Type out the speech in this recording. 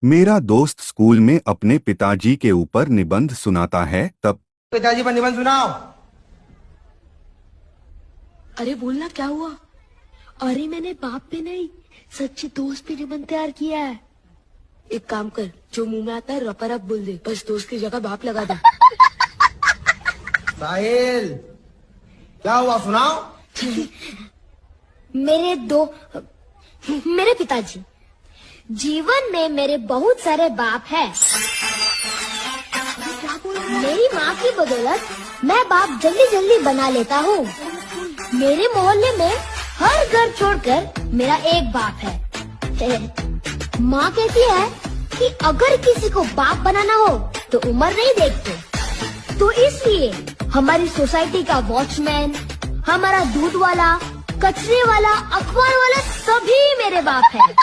मेरा दोस्त स्कूल में अपने पिताजी के ऊपर निबंध सुनाता है, तब पिताजी पर निबंध सुनाओ। अरे बोलना क्या हुआ? अरे मैंने बाप पे नहीं, सच्चे दोस्त पे निबंध तैयार किया है। एक काम कर, जो मुंह में आता है रपा रप बोल दे, बस दोस्त की जगह बाप लगा दे। साहिल, क्या हुआ सुनाओ। मेरे पिताजी, जीवन में मेरे बहुत सारे बाप हैं। मेरी माँ की बदौलत मैं बाप जल्दी जल्दी बना लेता हूँ। मेरे मोहल्ले में हर घर छोड़कर मेरा एक बाप है। माँ कहती है कि अगर किसी को बाप बनाना हो तो उम्र नहीं देखते, तो इसलिए हमारी सोसाइटी का वॉचमैन, हमारा दूध वाला, कचरे वाला, अखबार वाला सभी मेरे बाप हैं।